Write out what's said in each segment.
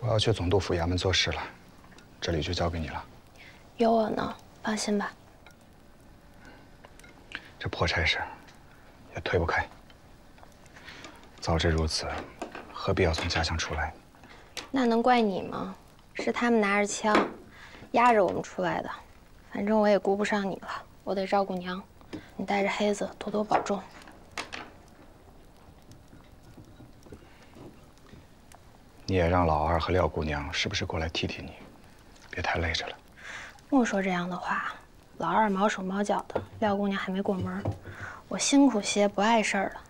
我要去总督府衙门做事了，这里就交给你了。有我呢，放心吧。这破差事也推不开。早知如此，何必要从家乡出来？那能怪你吗？是他们拿着枪，压着我们出来的。反正我也顾不上你了，我得照顾娘。你带着黑子多多保重。你也让老二和廖姑娘是不是过来替替你？别太累着了。莫说这样的话，老二毛手毛脚的，廖姑娘还没过门，我辛苦些不碍事儿了。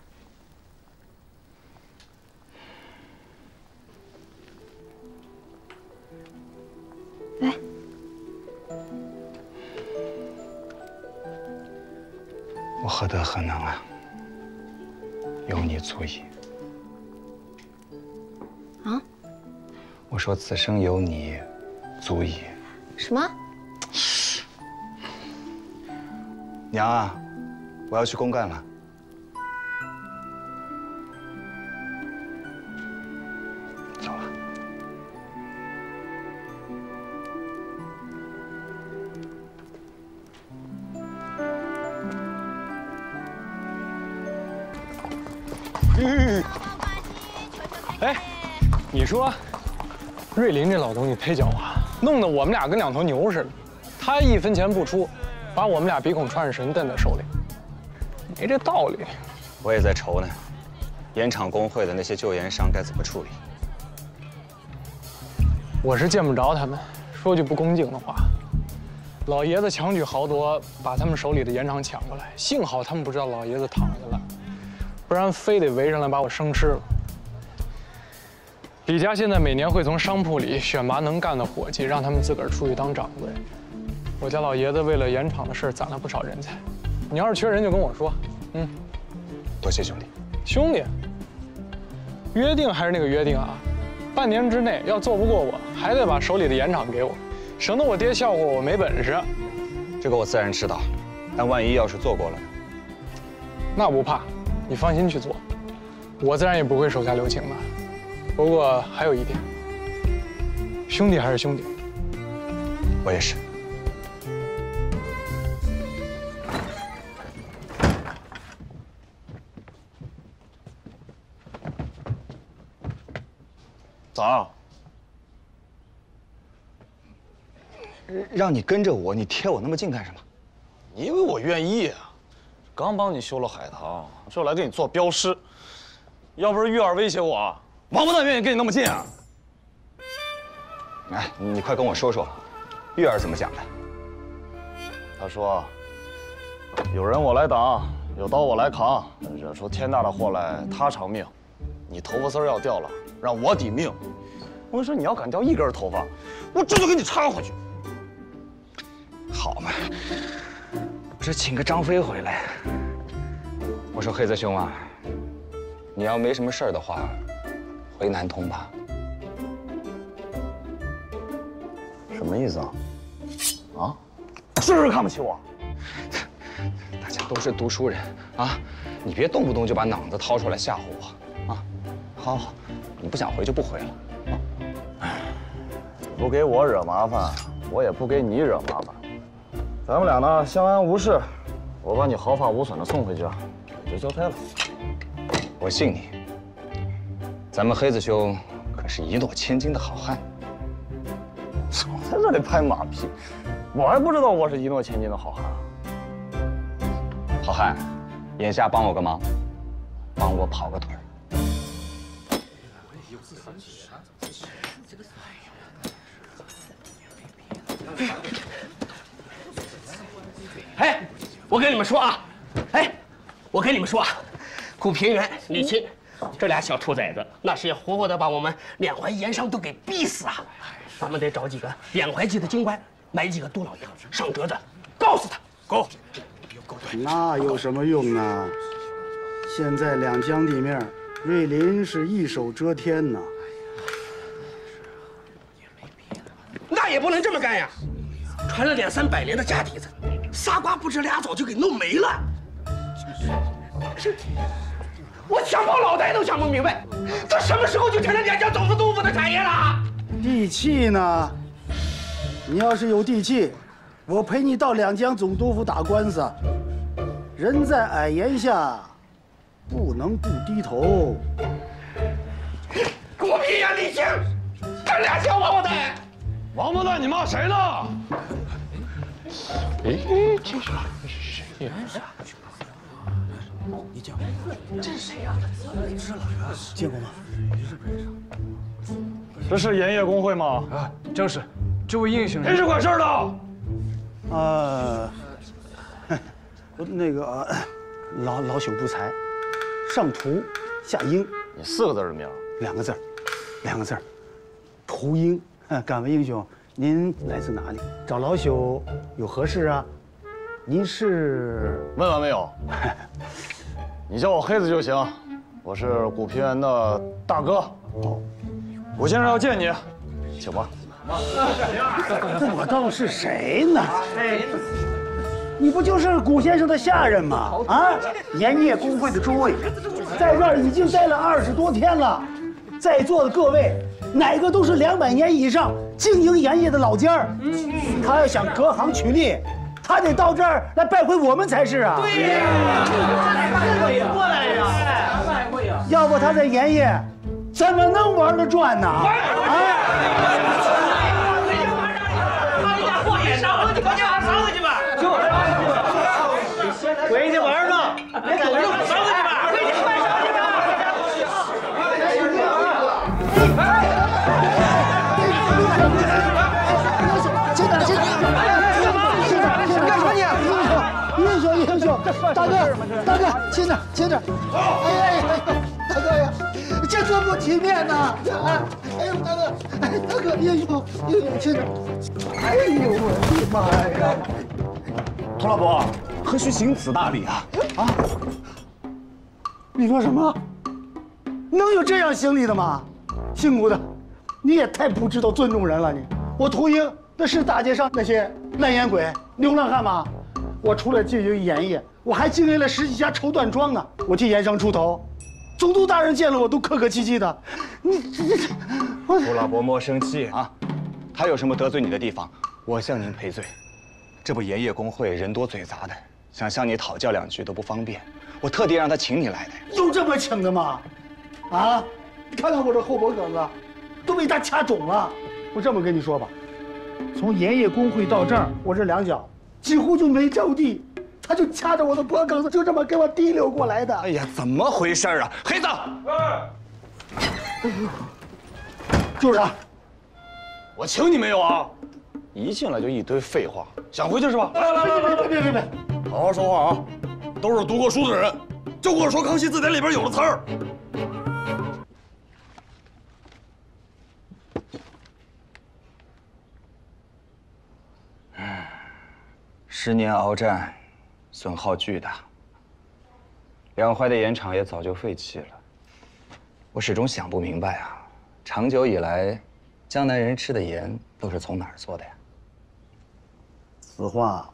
来，我何德何能啊？有你足矣。啊？我说此生有你，足矣。什么？娘啊，我要去公干了。走了。哎，你说，瑞林这老东西忒狡猾，弄得我们俩跟两头牛似的。他1分钱不出，把我们俩鼻孔穿着绳蹬在手里，没这道理。我也在愁呢，盐厂工会的那些旧盐商该怎么处理？我是见不着他们。说句不恭敬的话，老爷子强举豪夺，把他们手里的盐场抢过来，幸好他们不知道老爷子躺下了，不然非得围上来把我生吃了。李家现在每年会从商铺里选拔能干的伙计，让他们自个儿出去当掌柜。我家老爷子为了盐场的事攒了不少人才，你要是缺人就跟我说。多谢兄弟。兄弟，约定还是那个约定啊，半年之内要做不过我，还得把手里的盐场给我，省得我爹笑话我没本事。这个我自然知道，但万一要是做过了呢？那不怕，你放心去做，我自然也不会手下留情的。不过还有一点，兄弟还是兄弟。我也是。咋？让你跟着我，你贴我那么近干什么？你以为我愿意啊？刚帮你修了海棠，这来给你做镖师。要不是玉儿威胁我，王八蛋愿意跟你那么近啊？哎，你快跟我说说，玉儿怎么讲的？他说：“有人我来挡，有刀我来扛，惹出天大的祸来他偿命。你头发丝要掉了，让我抵命。我跟你说，你要敢掉1根头发，我这就给你插回去。”好嘛，我是请个张飞回来。我说黑子兄啊，你要没什么事儿的话，回南通吧。什么意思啊？啊？是不是看不起我？大家都是读书人啊，你别动不动就把脑子掏出来吓唬我啊！好，好，你不想回就不回了啊。不给我惹麻烦，我也不给你惹麻烦。咱们俩呢相安无事，我把你毫发无损的送回家，也就交差了。我信你，咱们黑子兄可是一诺千金的好汉。总在这里拍马屁，我还不知道我是一诺千金的好汉啊。好汉，眼下帮我个忙，帮我跑个腿儿。哎，我跟你们说啊，哎，我跟你们说啊，顾平原、李钦这俩小兔崽子，那是要活活的把我们缅怀盐商都给逼死啊！咱们得找几个缅怀记的京官，买几个杜老爷上折子，告诉他。go。那有什么用呢？现在两江地面，瑞林是一手遮天呐。那也不能这么干呀！传了200-300年的家底子，仨瓜不知俩枣就给弄没了。我想破脑袋都想不明白，这什么时候就成了两江总司督府的产业了？地契呢？你要是有地契，我陪你到两江总督府打官司。人在矮檐下，不能不低头。狗屁呀，李靖！这俩小王八蛋！王八蛋，你骂谁呢？哎，这是谁？见过吗？这是盐业工会吗？啊，正是，这位英雄谁是管事的？那个老朽不才，上图下英，你4个字的名2个字，2个字，图英。敢问英雄，您来自哪里？找老朽有何事啊？您是？问完没有？你叫我黑子就行，我是古平原的大哥。哦，古先生要见你，请吧。我倒是谁呢？你不就是古先生的下人吗？啊，盐业工会的诸位，在这儿已经待了20多天了，在座的各位，哪个都是200年以上经营盐业的老家儿。他要想隔行取利，他得到这儿来拜会我们才是啊。对呀，过来呀，拜会呀。要不他在盐业怎么能玩得转呢？回去玩吧，别走着，上去吧，回去快上去吧！英雄，大哥，轻点！哎呦，大哥呀，这多不体面呐！哎呦，大哥，英雄，轻点！哎呦，我的妈呀！涂老伯，何须行此大礼啊？啊！你说什么？能有这样行礼的吗？姓古的，你也太不知道尊重人了你！我屠英那是大街上那些烂烟鬼、流浪汉吗？我除了经营盐业，我还经营了10几家绸缎庄呢。我替盐商出头，总督大人见了我都客客气气的。你涂老伯莫生气啊！他有什么得罪你的地方，我向您赔罪。这不盐业工会人多嘴杂的，想向你讨教2句都不方便，我特地让他请你来的。有这么请的吗？啊！你看看我这后脖梗子，都被他掐肿了。我这么跟你说吧，从盐业工会到这儿，我这2脚几乎就没着地，他就掐着我的脖梗子，就这么给我提溜过来的。哎呀，怎么回事啊？黑子，就是他。我请你没有啊？一进来就一堆废话，想回去是吧？别！好好说话啊！都是读过书的人，就跟我说《康熙字典》里边有的词儿。10年鏖战，损耗巨大，两淮的盐场也早就废弃了。我始终想不明白啊，长久以来，江南人吃的盐都是从哪儿做的呀？此话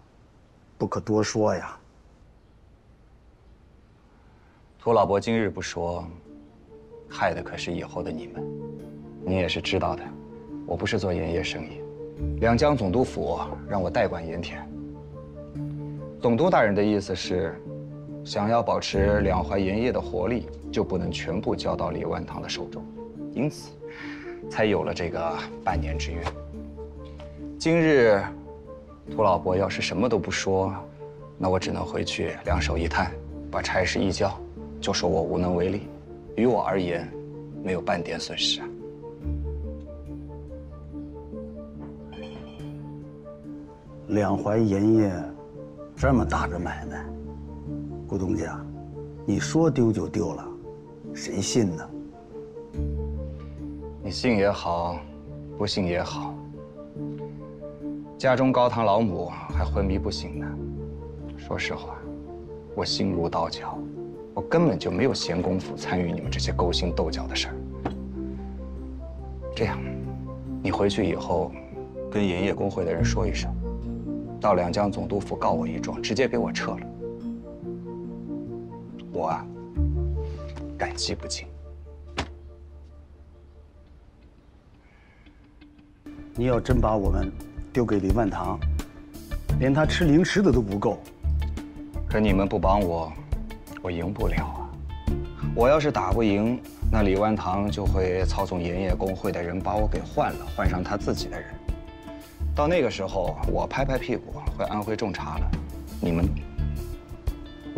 不可多说呀。涂老伯今日不说，害的可是以后的你们。你也是知道的，我不是做盐业生意，两江总督府让我代管盐田。总督大人的意思是，想要保持两淮盐业的活力，就不能全部交到李万堂的手中，因此才有了这个半年之约。今日涂老伯要是什么都不说，那我只能回去两手一摊，把差事一交，就说我无能为力。于我而言，没有半点损失啊。两淮盐业这么大的买卖，顾东家，你说丢就丢了，谁信呢？你信也好，不信也好，家中高堂老母还昏迷不醒呢。说实话，我心如刀绞，我根本就没有闲工夫参与你们这些勾心斗角的事儿。这样，你回去以后，跟盐业工会的人说一声，到两江总督府告我一状，直接给我撤了。我啊，感激不尽。你要真把我们丢给李万堂，连他吃零食的都不够。可你们不帮我，我赢不了啊！我要是打不赢，那李万堂就会操纵盐业工会的人把我给换了，换上他自己的人。到那个时候，我拍拍屁股会安徽种茶了，你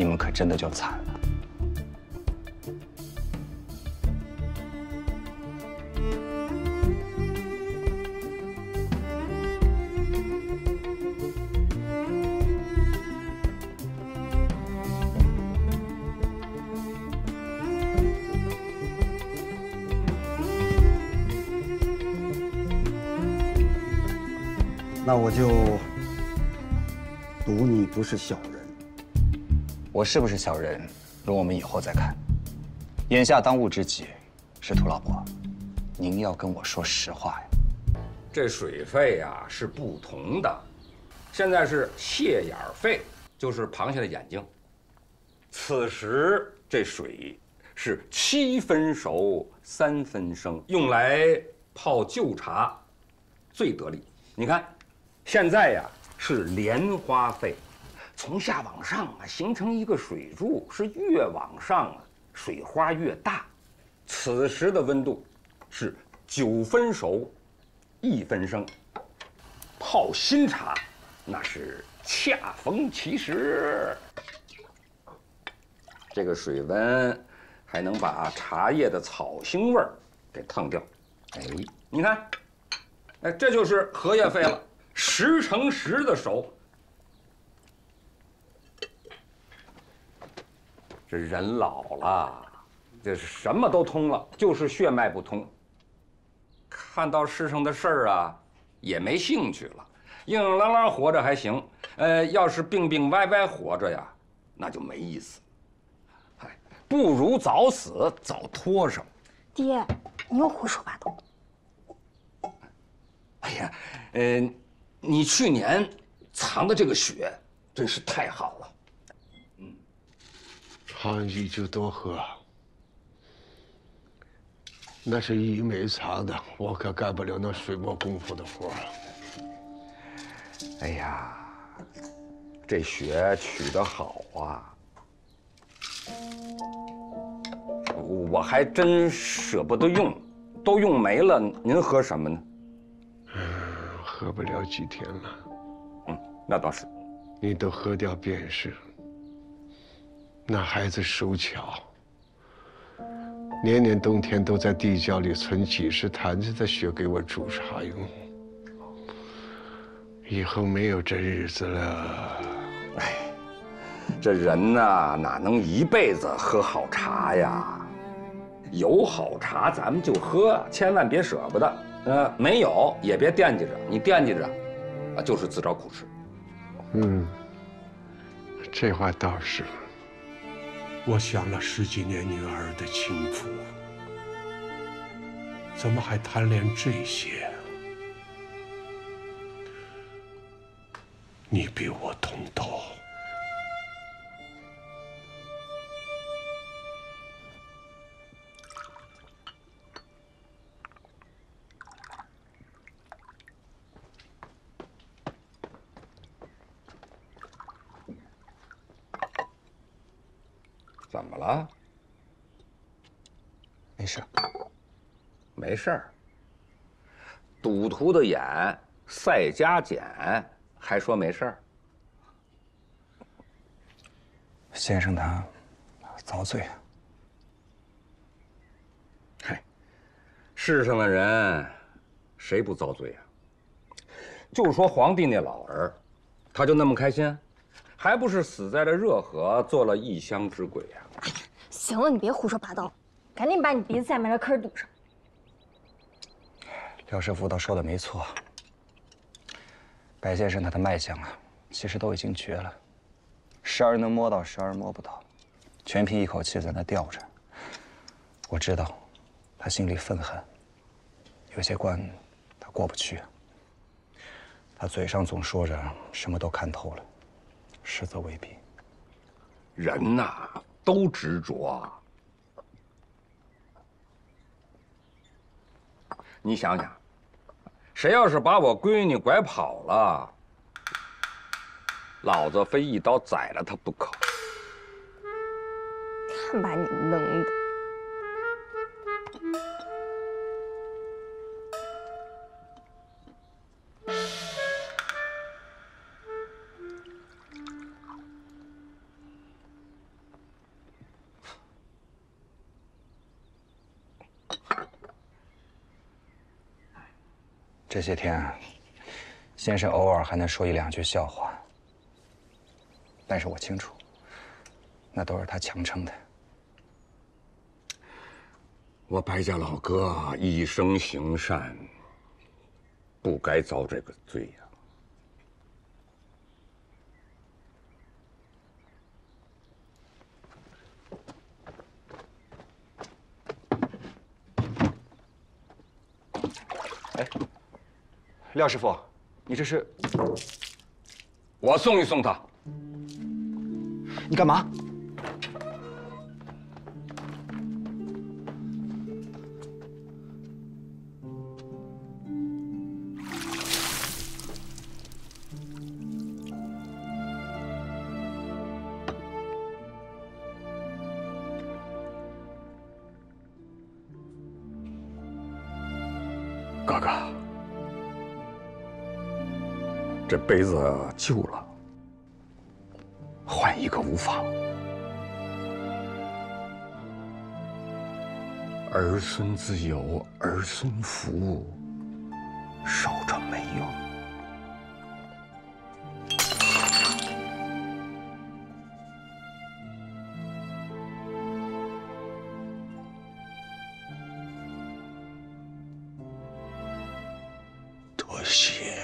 们可真的就惨了。那我就赌你不是小人。我是不是小人，容我们以后再看。眼下当务之急是涂老伯，您要跟我说实话呀。这水费呀是不同的，现在是蟹眼费，就是螃蟹的眼睛。此时这水是7分熟3分生，用来泡旧茶最得力。你看，现在呀是莲花费，从下往上啊形成一个水柱，是越往上啊水花越大。此时的温度是9分熟1分生，泡新茶那是恰逢其时。这个水温还能把茶叶的草腥味儿给腾掉。哎，你看，哎，这就是荷叶费了，10乘10的熟。这人老了，这是什么都通了，就是血脉不通。看到世上的事儿啊，也没兴趣了。硬硬朗朗活着还行，要是病病歪歪活着呀，那就没意思。哎，不如早死早拖上。爹，你又胡说八道。哎呀，你去年藏的这个血真是太好了。长期就多喝，那是一枚藏的，我可干不了那水磨功夫的活。哎呀，这血取得好啊！我还真舍不得用，都用没了，您喝什么呢？喝不了几天了。那倒是。你都喝掉便是。那孩子手巧，年年冬天都在地窖里存几十坛子的血给我煮茶用。以后没有这日子了。哎，这人呐，哪能一辈子喝好茶呀？有好茶咱们就喝，千万别舍不得。没有也别惦记着，你惦记着，啊，就是自找苦吃。这话倒是。我想了10几年女儿的幸福，怎么还贪恋这些？你比我通透。怎么了？没事，没事儿。赌徒的眼赛加减，还说没事儿？先生他遭罪啊。嗨，世上的人谁不遭罪啊？就说皇帝那老儿，他就那么开心？还不是死在了热河，做了异乡之鬼呀！哎呀，行了，你别胡说八道，赶紧把你鼻子下面的坑堵上。廖师傅倒说的没错，白先生他的脉象啊，其实都已经绝了，时而能摸到，时而摸不到，全凭一口气在那吊着。我知道，他心里愤恨，有些关他过不去。他嘴上总说着什么都看透了。实则未必。人呐，都执着。你想想，谁要是把我闺女拐跑了，老子非一刀宰了他不可。看把你能的！这些天，先生偶尔还能说一两句笑话，但是我清楚，那都是他强撑的。我白家老哥一生行善，不该遭这个罪呀。哎，廖师傅，你这是？我送一送他。你干嘛？哥哥，这杯子旧了，换一个无妨。儿孙自有儿孙福，守着没用。多谢。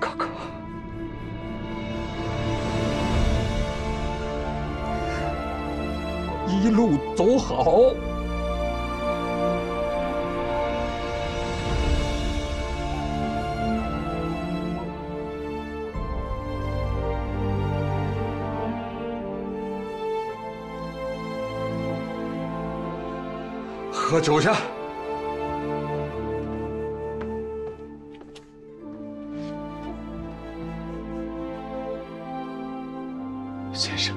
哥哥，一路走好。喝酒去。先生，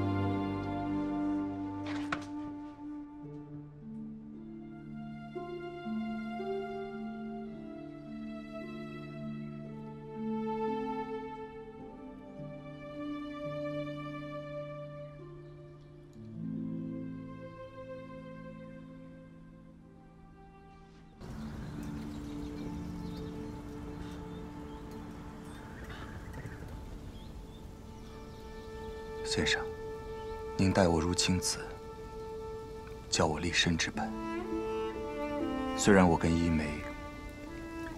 先生，您待我如亲子，教我立身之本。虽然我跟依梅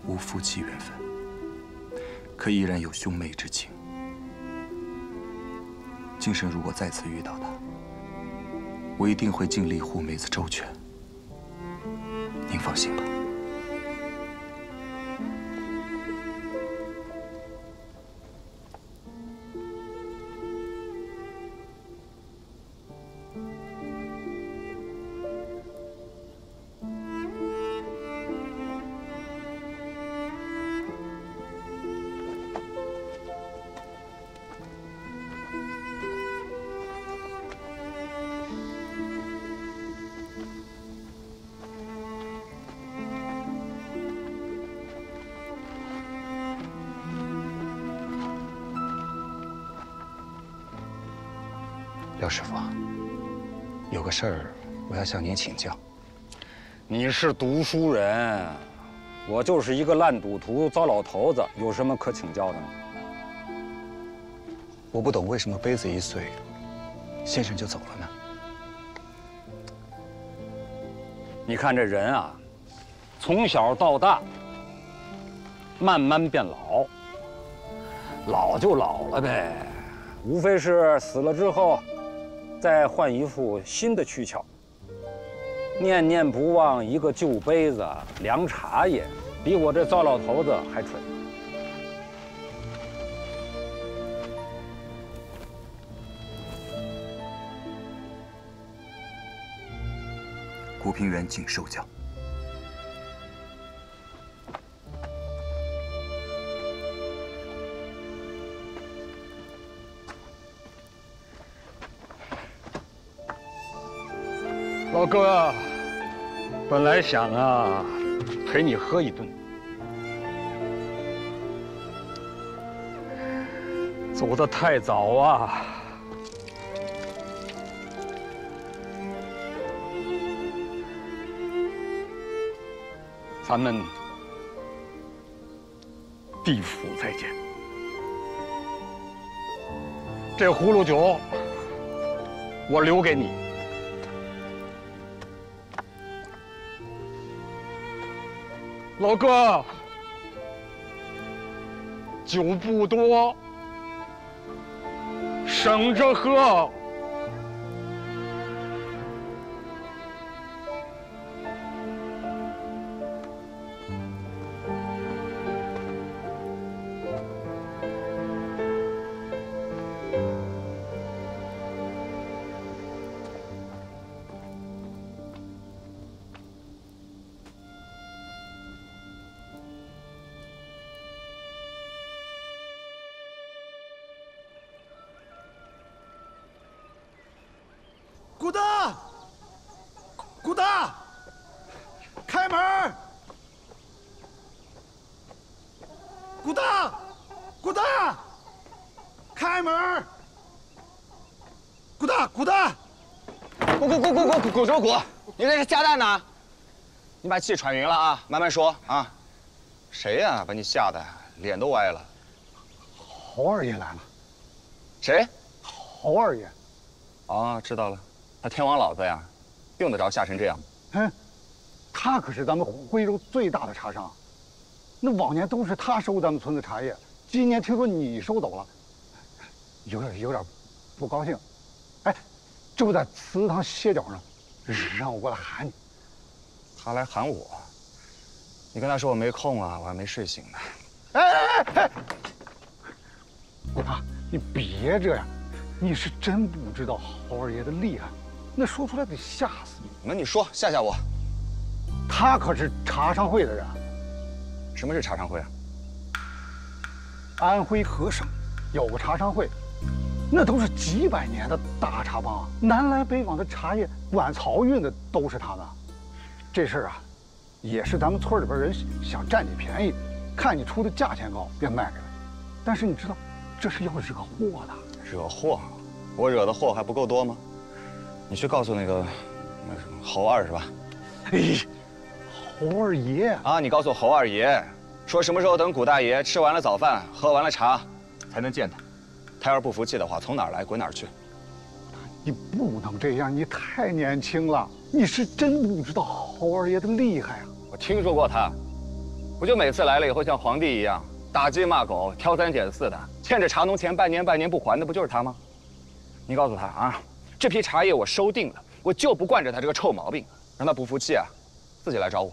无夫妻缘分，可依然有兄妹之情。今生如果再次遇到她，我一定会尽力护梅子周全。您放心吧。廖师傅，有个事儿，我要向您请教。你是读书人，我就是一个烂赌徒、糟老头子，有什么可请教的呢？我不懂为什么杯子一碎，先生就走了呢？你看这人啊，从小到大，慢慢变老，老就老了呗，无非是死了之后，再换一副新的躯壳。念念不忘一个旧杯子凉茶叶，比我这糟老头子还蠢。古平原请受教。老哥，本来想陪你喝一顿，走得太早啊。咱们地府再见。这葫芦酒，我留给你。老哥，酒不多，省着喝。古大，古大，开门！古大，古大，开门！古大，古大，古叔，你这是加蛋呢？你把气喘匀了啊，慢慢说啊。谁呀？把你吓得脸都歪了。侯二爷来了。谁？侯二爷。哦，知道了。他天王老子呀，用得着吓成这样吗？嗯，他可是咱们徽州最大的茶商，那往年都是他收咱们村子茶叶，今年听说你收走了，有点不高兴。哎，这不在祠堂歇脚呢，让我过来喊你。他来喊我，你跟他说我没空啊，我还没睡醒呢。哎！古大，你别这样，你是真不知道侯二爷的厉害。那说出来得吓死你！那你说吓吓我。他可是茶商会的人。什么是茶商会啊？安徽合省有个茶商会，那都是几百年的大茶帮，南来北往的茶叶往漕运的都是他们。这事儿啊，也是咱们村里边人想占你便宜，看你出的价钱高，便卖给了你。但是你知道，这是要惹祸的。惹祸？我惹的祸还不够多吗？你去告诉那个侯二是吧？哎，侯二爷啊！你告诉侯二爷，说什么时候等古大爷吃完了早饭，喝完了茶，才能见他。他要是不服气的话，从哪儿来滚哪儿去。你不能这样，你太年轻了，你是真不知道侯二爷的厉害啊！我听说过他，不就每次来了以后像皇帝一样打鸡骂狗、挑三拣四的，欠着茶农钱半年不还的，不就是他吗？你告诉他啊。这批茶叶我收定了，我就不惯着他这个臭毛病，让他不服气啊，自己来找我。